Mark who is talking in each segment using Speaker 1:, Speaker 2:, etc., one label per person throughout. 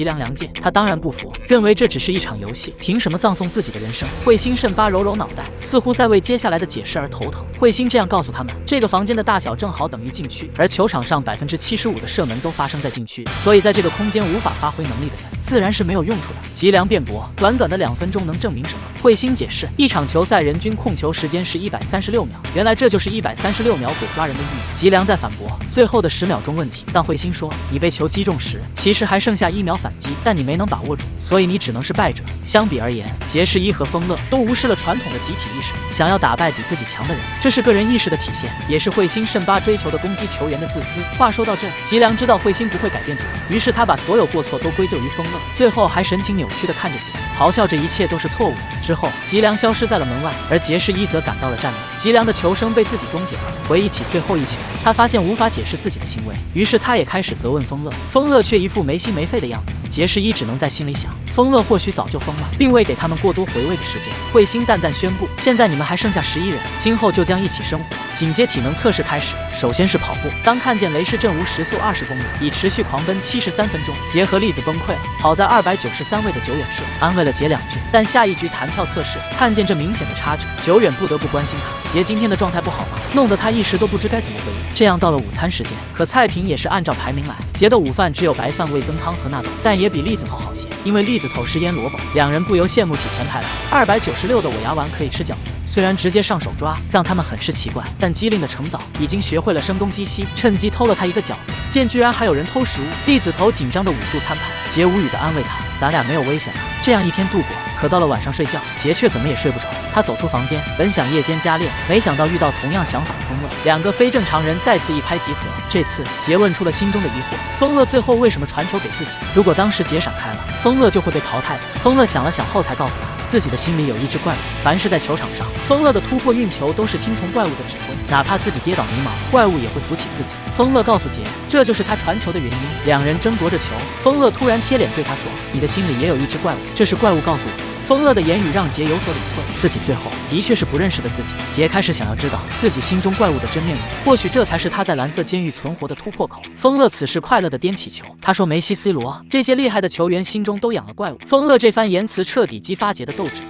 Speaker 1: 吉良良介，他当然不服，认为这只是一场游戏，凭什么葬送自己的人生？彗星慎八揉揉脑袋，似乎在为接下来的解释而头疼。彗星这样告诉他们，这个房间的大小正好等于禁区，而球场上75%的射门都发生在禁区，所以在这个空间无法发挥能力的人，自然是没有用处的。吉良辩驳，短短的2分钟能证明什么？彗星解释，一场球赛人均控球时间是136秒，原来这就是136秒鬼抓人的意义。吉良在反驳最后的10秒钟问题，但彗星说，你被球击中时，其实还剩下1秒反击，但你没能把握住，所以你只能是败者。相比而言，杰士一和丰乐都无视了传统的集体意识，想要打败比自己强的人，这是个人意识的体现，也是彗星慎八追求的攻击球员的自私。话说到这，吉良知道彗星不会改变主意，于是他把所有过错都归咎于丰乐，最后还神情扭曲地看着吉良，咆哮着一切都是错误的。之后，吉良消失在了门外，而杰士一则赶到了站内。吉良的球声被自己终结了，回忆起最后一球，他发现无法解释自己的行为，于是他也开始责问丰乐，丰乐却一副没心没肺的样子。杰士一只能在心里想，丰乐或许早就疯了，并未给他们过多回味的时间。彗星淡淡宣布，现在你们还剩下11人，今后就将一起生活。紧接体能测试开始，首先是跑步，当看见雷士阵无时速20公里，以持续狂奔73分钟，杰和栗子崩溃了，好在293位的久远射安慰了杰2句，但下一局弹跳测试，看见这明显的差距，久远不得不关心他，杰今天的状态不好吗？弄得他一时都不知该怎么回应。这样到了午餐时间，可菜品也是按照排名来，杰的午饭只有白饭、味增汤和纳豆，但也比栗子头好些，因为栗子头是腌萝卜，两人不由羡慕起前排来。296的我牙丸可以吃饺子，虽然直接上手抓让他们很是奇怪，但机灵的程早已经学会了声东击西，趁机偷了他一个饺子。见居然还有人偷食物，栗子头紧张的捂住餐盘，杰无语的安慰他，咱俩没有危险了。这样一天度过，可到了晚上睡觉，杰却怎么也睡不着。他走出房间，本想夜间加练，没想到遇到同样想法的丰乐，两个非正常人再次一拍即合。这次杰问出了心中的疑惑，丰乐最后为什么传球给自己？如果当时杰闪开了，丰乐就会被淘汰的。丰乐想了想后才告诉他，自己的心里有一只怪物，凡是在球场上，丰乐的突破运球都是听从怪物的指挥，哪怕自己跌倒迷茫，怪物也会扶起自己。丰乐告诉杰，这就是他传球的原因。两人争夺着球，丰乐突然贴脸对他说，你的心里也有一只怪物，这是怪物告诉我。丰乐的言语让杰有所领会，自己最后的确是不认识的自己。杰开始想要知道自己心中怪物的真面目，或许这才是他在蓝色监狱存活的突破口。丰乐此时快乐地掂起球，他说梅西、C 罗这些厉害的球员心中都养了怪物。丰乐这番言辞彻底激发杰的斗志。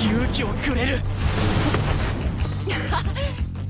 Speaker 2: 勇気をくれる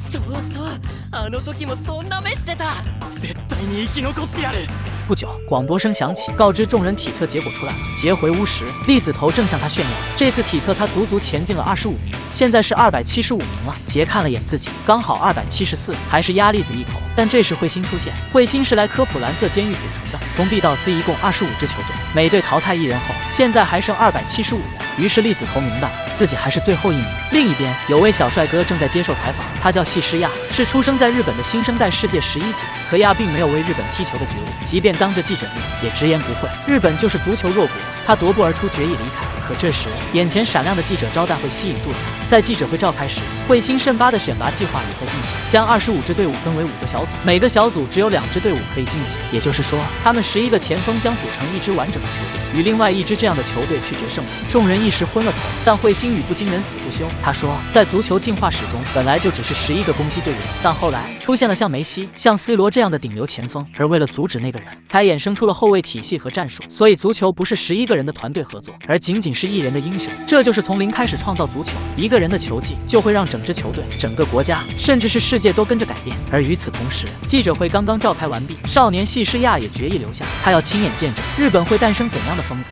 Speaker 2: そうそうあの時もそんな目してた絶対に生き残ってやる。
Speaker 1: 不久，广播声响起，告知众人体测结果出来了。杰回屋时，栗子头正向他炫耀。这次体测他足足前进了25名，现在是275名了。杰看了眼自己，刚好274，还是压栗子一头。但这时彗星出现，彗星是来科普蓝色监狱组成的，从 B 到 C 一共25支球队，每队淘汰1人后，现在还剩275人。于是栗子头明白了，自己还是最后一名。另一边，有位小帅哥正在接受采访，他叫细师亚，是出生在日本的新生代世界11级。可亚并没有为日本踢球的觉悟，即便当着记者面也直言不讳，日本就是足球弱国。他踱步而出，决意离开。可这时，眼前闪亮的记者招待会吸引住了他。在记者会召开时，彗星慎八的选拔计划也在进行，将25支队伍分为5个小组，每个小组只有2支队伍可以晋级。也就是说，他们11个前锋将组成一支完整的球队，与另外一支这样的球队去决胜负。众人一时昏了头，但彗星语不惊人死不休。他说，在足球进化史中，本来就只是11个攻击队员，但后来出现了像梅西、像 C 罗这样的顶流前锋，而为了阻止那个人，才衍生出了后卫体系和战术。所以足球不是11个人的团队合作，而仅仅是1人的英雄。这就是从零开始创造足球，一个人的球技就会让整支球队、整个国家，甚至是世界都跟着改变。而与此同时，记者会刚刚召开完毕，少年细师亚也决意留下，他要亲眼见证日本会诞生怎样的疯子。